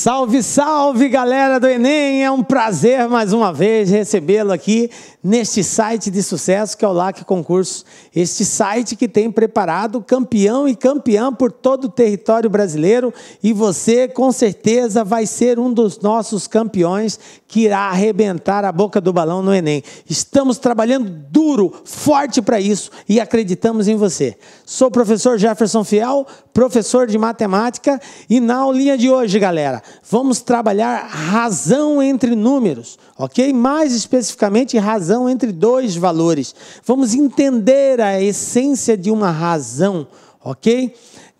Salve, salve, galera do Enem! É um prazer mais uma vez recebê-lo aqui neste site de sucesso que é o LAC Concursos. Este site que tem preparado campeão e campeã por todo o território brasileiro, e você com certeza vai ser um dos nossos campeões que irá arrebentar a boca do balão no Enem. Estamos trabalhando duro, forte para isso e acreditamos em você. Sou o professor Jefferson Fiel, professor de matemática, e na aulinha de hoje, galera, vamos trabalhar razão entre números, ok? Mais especificamente, razão entre dois valores. Vamos entender a essência de uma razão, ok?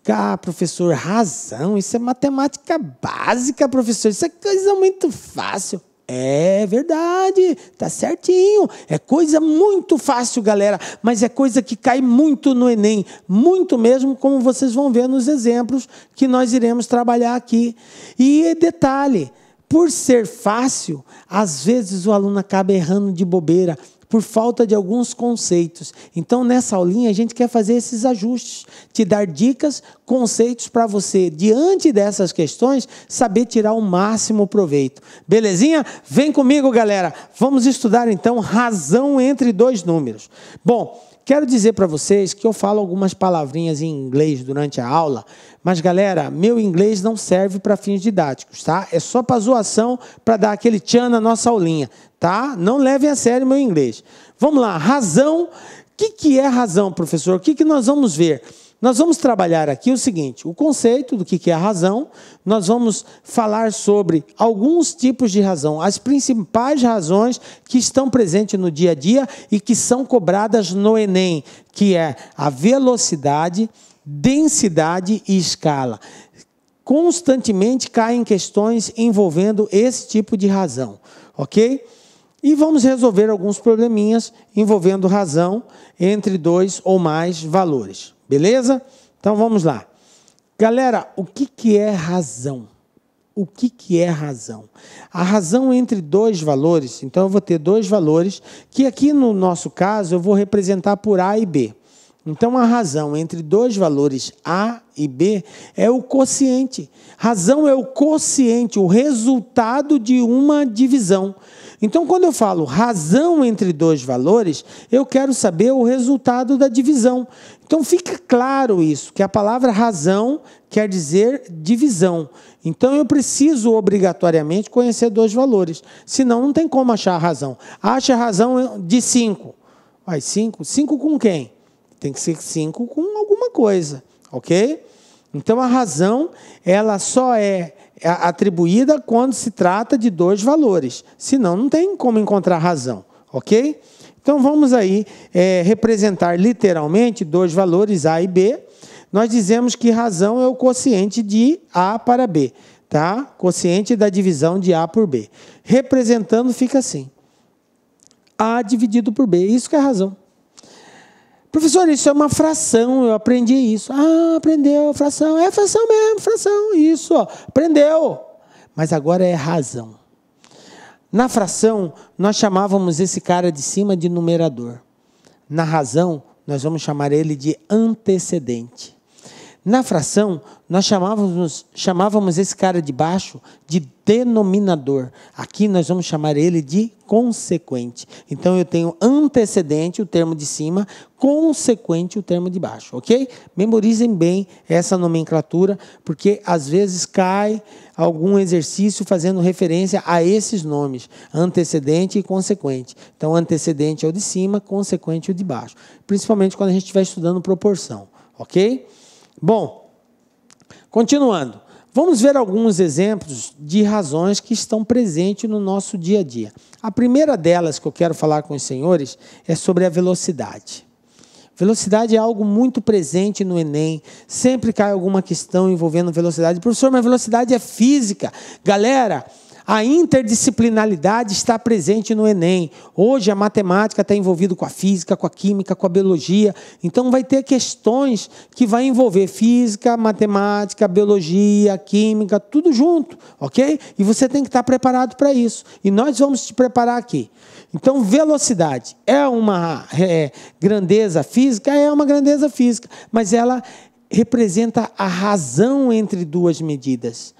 Ah, professor, razão, isso é matemática básica, professor, isso é coisa muito fácil. É verdade, tá certinho, é coisa muito fácil, galera, mas é coisa que cai muito no Enem, muito mesmo, como vocês vão ver nos exemplos que nós iremos trabalhar aqui. E detalhe, por ser fácil, às vezes o aluno acaba errando de bobeira, por falta de alguns conceitos. Então, nessa aulinha, a gente quer fazer esses ajustes, te dar dicas, conceitos para você, diante dessas questões, saber tirar o máximo proveito. Belezinha? Vem comigo, galera. Vamos estudar, então, razão entre dois números. Bom, quero dizer para vocês que eu falo algumas palavrinhas em inglês durante a aula, mas, galera, meu inglês não serve para fins didáticos, tá? É só para zoação, para dar aquele tchan na nossa aulinha, tá? Não levem a sério meu inglês. Vamos lá, razão. O que é razão, professor? O que nós vamos ver? Nós vamos trabalhar aqui o seguinte, o conceito do que é a razão, nós vamos falar sobre alguns tipos de razão, as principais razões que estão presentes no dia a dia e que são cobradas no Enem, que é a velocidade, densidade e escala. Constantemente caem questões envolvendo esse tipo de razão, ok? E vamos resolver alguns probleminhas envolvendo razão entre dois ou mais valores. Beleza? Então vamos lá. Galera, o que é razão? O que é razão? A razão entre dois valores, então eu vou ter dois valores, que aqui no nosso caso eu vou representar por A e B. Então a razão entre dois valores A e B é o quociente. Razão é o quociente, o resultado de uma divisão. Então, quando eu falo razão entre dois valores, eu quero saber o resultado da divisão. Então, fica claro isso, que a palavra razão quer dizer divisão. Então, eu preciso obrigatoriamente conhecer dois valores, senão não tem como achar a razão. Acha a razão de 5. Vai, 5? 5 com quem? Tem que ser 5 com alguma coisa, ok? Então, a razão, ela só é atribuída quando se trata de dois valores. Senão, não tem como encontrar razão, ok? Então, vamos aí representar literalmente dois valores A e B. Nós dizemos que razão é o quociente de A para B, tá? Quociente da divisão de A por B. Representando, fica assim. A dividido por B, isso que é razão. Professor, isso é uma fração, eu aprendi isso. Ah, aprendeu, fração. É fração mesmo, fração, isso, ó, aprendeu. Mas agora é razão. Na fração, nós chamávamos esse cara de cima de numerador. Na razão, nós vamos chamar ele de antecedente. Na fração, nós chamávamos esse cara de baixo de denominador. Aqui nós vamos chamar ele de consequente. Então, eu tenho antecedente, o termo de cima, consequente, o termo de baixo, ok? Memorizem bem essa nomenclatura, porque às vezes cai algum exercício fazendo referência a esses nomes, antecedente e consequente. Então, antecedente é o de cima, consequente é o de baixo. Principalmente quando a gente estiver estudando proporção, ok? Bom, continuando, vamos ver alguns exemplos de razões que estão presentes no nosso dia a dia. A primeira delas que eu quero falar com os senhores é sobre a velocidade. Velocidade é algo muito presente no Enem, sempre cai alguma questão envolvendo velocidade. Professor, mas velocidade é física. Galera, a interdisciplinaridade está presente no Enem. Hoje a matemática está envolvida com a física, com a química, com a biologia. Então vai ter questões que vai envolver física, matemática, biologia, química, tudo junto, ok? E você tem que estar preparado para isso. E nós vamos te preparar aqui. Então, velocidade é uma grandeza física? É uma grandeza física, mas ela representa a razão entre duas medidas.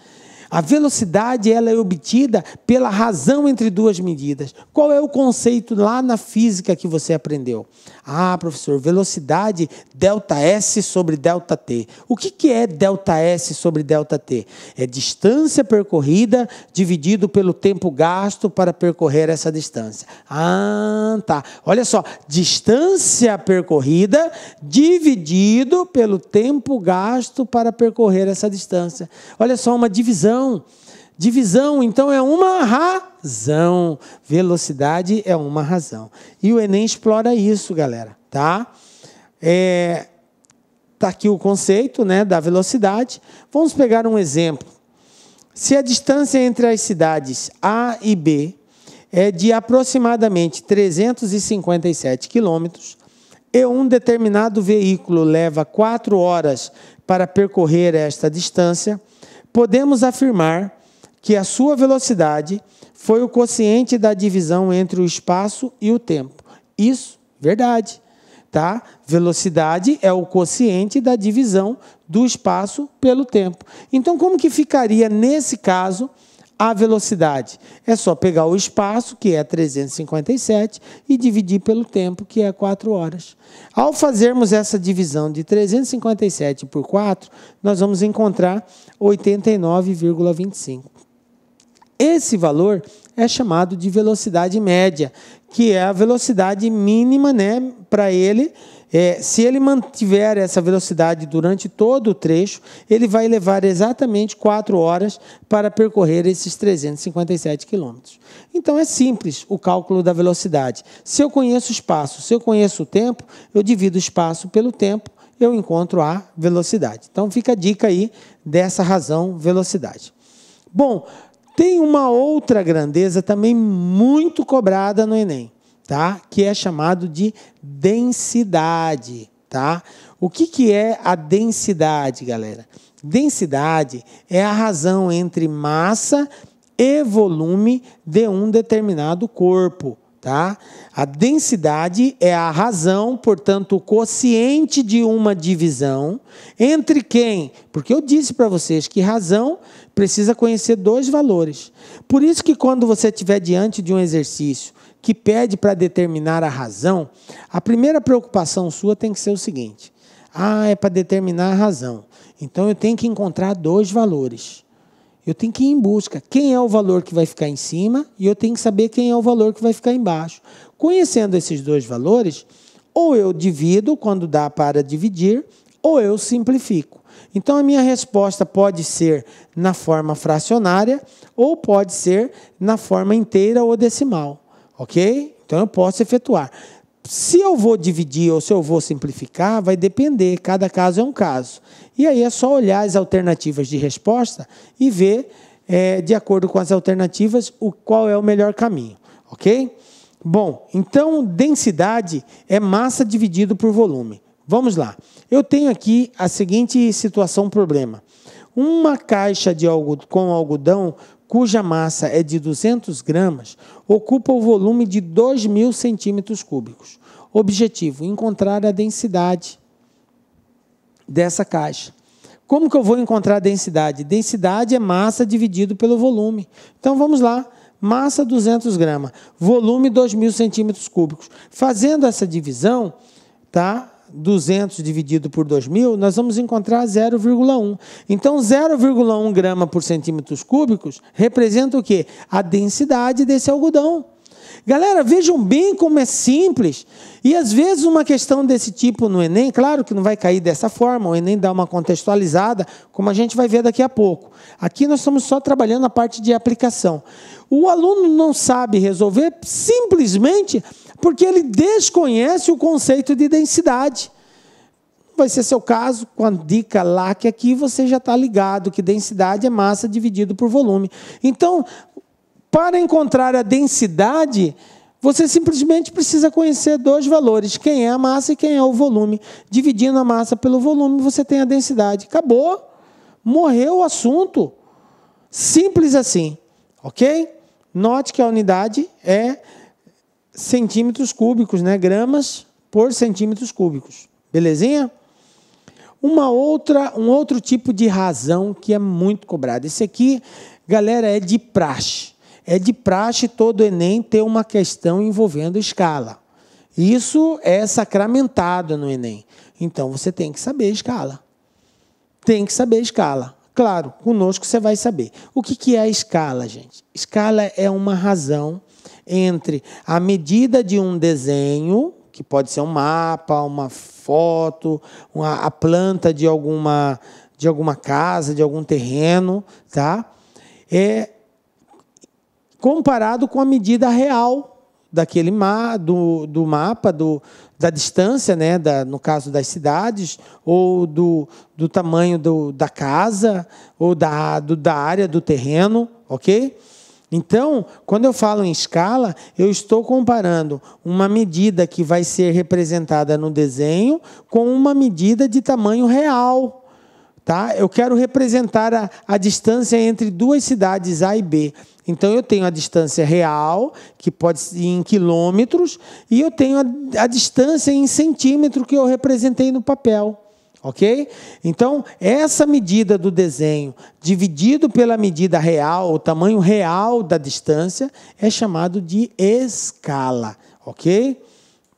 A velocidade ela é obtida pela razão entre duas medidas. Qual é o conceito lá na física que você aprendeu? Ah, professor, velocidade ΔS sobre ΔT. O que é ΔS sobre ΔT? É distância percorrida dividido pelo tempo gasto para percorrer essa distância. Ah, tá. Olha só, distância percorrida dividido pelo tempo gasto para percorrer essa distância. Olha só, uma divisão. Divisão, então, é uma razão. Velocidade é uma razão. E o Enem explora isso, galera, tá? Tá aqui o conceito, né, da velocidade. Vamos pegar um exemplo. Se a distância entre as cidades A e B é de aproximadamente 357 quilômetros e um determinado veículo leva 4 horas para percorrer esta distância, podemos afirmar que a sua velocidade foi o quociente da divisão entre o espaço e o tempo. Isso, verdade. Tá? Velocidade é o quociente da divisão do espaço pelo tempo. Então, como que ficaria, nesse caso, a velocidade? É só pegar o espaço, que é 357, e dividir pelo tempo, que é 4 horas. Ao fazermos essa divisão de 357 por 4, nós vamos encontrar 89,25. Esse valor é chamado de velocidade média, que é a velocidade mínima, né, para ele. Se ele mantiver essa velocidade durante todo o trecho, ele vai levar exatamente 4 horas para percorrer esses 357 quilômetros. Então, é simples o cálculo da velocidade. Se eu conheço o espaço, se eu conheço o tempo, eu divido o espaço pelo tempo, eu encontro a velocidade. Então, fica a dica aí dessa razão velocidade. Bom, tem uma outra grandeza também muito cobrada no Enem, tá? Que é chamado de densidade, tá? O que é a densidade, galera? Densidade é a razão entre massa e volume de um determinado corpo, tá? A densidade é a razão, portanto, o quociente de uma divisão entre quem? Porque eu disse para vocês que razão precisa conhecer 2 valores. Por isso que quando você estiver diante de um exercício que pede para determinar a razão, a primeira preocupação sua tem que ser o seguinte: é para determinar a razão. Então eu tenho que encontrar 2 valores. Eu tenho que ir em busca. Quem é o valor que vai ficar em cima e eu tenho que saber quem é o valor que vai ficar embaixo. Conhecendo esses 2 valores, ou eu divido quando dá para dividir, ou eu simplifico. Então, a minha resposta pode ser na forma fracionária ou pode ser na forma inteira ou decimal, ok? Então, eu posso efetuar. Se eu vou dividir ou se eu vou simplificar, vai depender, cada caso é um caso. E aí é só olhar as alternativas de resposta e ver, de acordo com as alternativas, qual é o melhor caminho, ok? Bom, então, densidade é massa dividido por volume. Vamos lá. Eu tenho aqui a seguinte situação, problema. Uma caixa com algodão cuja massa é de 200 gramas, ocupa o volume de 2.000 centímetros cúbicos. Objetivo: encontrar a densidade dessa caixa. Como que eu vou encontrar a densidade? Densidade é massa dividido pelo volume. Então, vamos lá. Massa 200 gramas, volume 2.000 centímetros cúbicos. Fazendo essa divisão, tá? 200 dividido por 2.000, nós vamos encontrar 0,1. Então, 0,1 grama por centímetros cúbicos representa o quê? A densidade desse algodão. Galera, vejam bem como é simples. E, às vezes, uma questão desse tipo no Enem, claro que não vai cair dessa forma, o Enem dá uma contextualizada, como a gente vai ver daqui a pouco. Aqui nós estamos só trabalhando a parte de aplicação. O aluno não sabe resolver simplesmente porque ele desconhece o conceito de densidade. Vai ser seu caso com a dica lá, que aqui você já está ligado, que densidade é massa dividido por volume. Então, para encontrar a densidade, você simplesmente precisa conhecer 2 valores, quem é a massa e quem é o volume. Dividindo a massa pelo volume, você tem a densidade. Acabou. Morreu o assunto. Simples assim, ok? Note que a unidade é centímetros cúbicos, né? Gramas por centímetros cúbicos. Belezinha? Um outro tipo de razão que é muito cobrado. Esse aqui, galera, é de praxe. É de praxe todo Enem ter uma questão envolvendo escala. Isso é sacramentado no Enem. Então, você tem que saber escala. Tem que saber escala. Claro, conosco você vai saber. O que é a escala, gente? Escala é uma razão entre a medida de um desenho, que pode ser um mapa, uma foto, a planta de alguma casa, de algum terreno, tá? Comparado com a medida real daquele do mapa, da distância, né, no caso das cidades, ou do tamanho da casa, ou da área do terreno, ok? Então, quando eu falo em escala, eu estou comparando uma medida que vai ser representada no desenho com uma medida de tamanho real. Tá? Eu quero representar a distância entre duas cidades A e B. Então, eu tenho a distância real, que pode ser em quilômetros, e eu tenho a distância em centímetro que eu representei no papel. Ok? Então, essa medida do desenho, dividido pela medida real, o tamanho real da distância, é chamado de escala. Ok?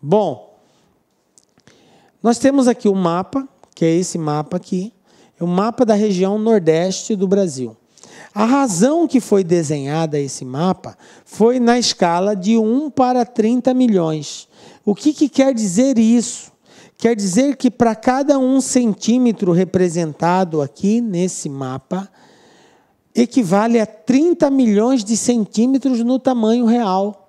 Bom, nós temos aqui o mapa, que é esse mapa aqui, é o mapa da região nordeste do Brasil. A razão que foi desenhada esse mapa foi na escala de 1 para 30 milhões. O que quer dizer isso? Quer dizer que para cada 1 centímetro representado aqui nesse mapa, equivale a 30 milhões de centímetros no tamanho real.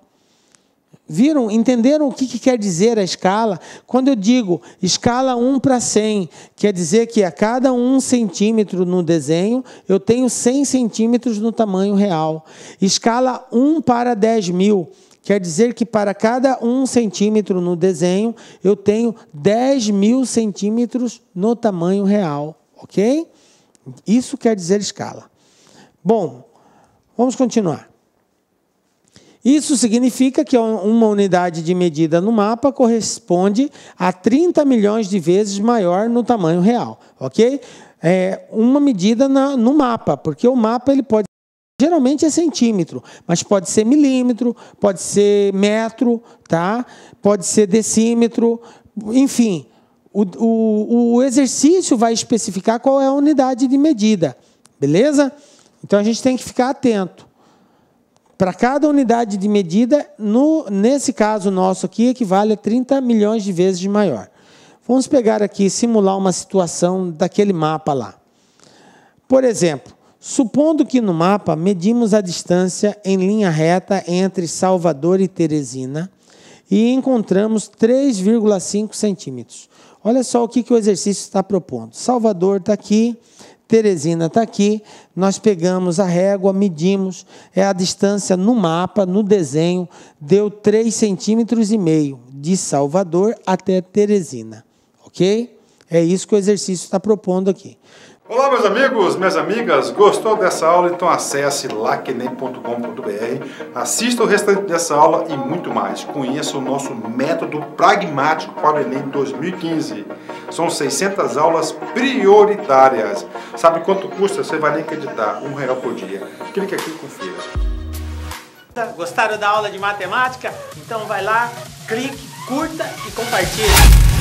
Viram? Entenderam o que quer dizer a escala? Quando eu digo escala 1 para 100, quer dizer que a cada 1 centímetro no desenho, eu tenho 100 centímetros no tamanho real. Escala 1 para 10 mil. Quer dizer que para cada 1 centímetro no desenho, eu tenho 10 mil centímetros no tamanho real. Ok? Isso quer dizer escala. Bom, vamos continuar. Isso significa que uma unidade de medida no mapa corresponde a 30 milhões de vezes maior no tamanho real. Ok? Uma medida no mapa, porque o mapa ele pode... Geralmente é centímetro, mas pode ser milímetro, pode ser metro, tá? Pode ser decímetro, enfim. O exercício vai especificar qual é a unidade de medida, beleza? Então, a gente tem que ficar atento. Para cada unidade de medida, nesse caso nosso aqui, equivale a 30 milhões de vezes maior. Vamos pegar aqui e simular uma situação daquele mapa lá. Por exemplo, supondo que no mapa medimos a distância em linha reta entre Salvador e Teresina e encontramos 3,5 centímetros. Olha só o que o exercício está propondo. Salvador está aqui, Teresina está aqui, nós pegamos a régua, medimos, a distância no mapa, no desenho, deu 3,5 centímetros de Salvador até Teresina. Ok? É isso que o exercício está propondo aqui. Olá, meus amigos, minhas amigas, gostou dessa aula? Então acesse lacnem.com.br, assista o restante dessa aula e muito mais. Conheça o nosso método pragmático para o Enem 2015. São 600 aulas prioritárias. Sabe quanto custa? Você vai nem acreditar, R$1 por dia. Clique aqui e confira. Gostaram da aula de matemática? Então vai lá, clique, curta e compartilhe.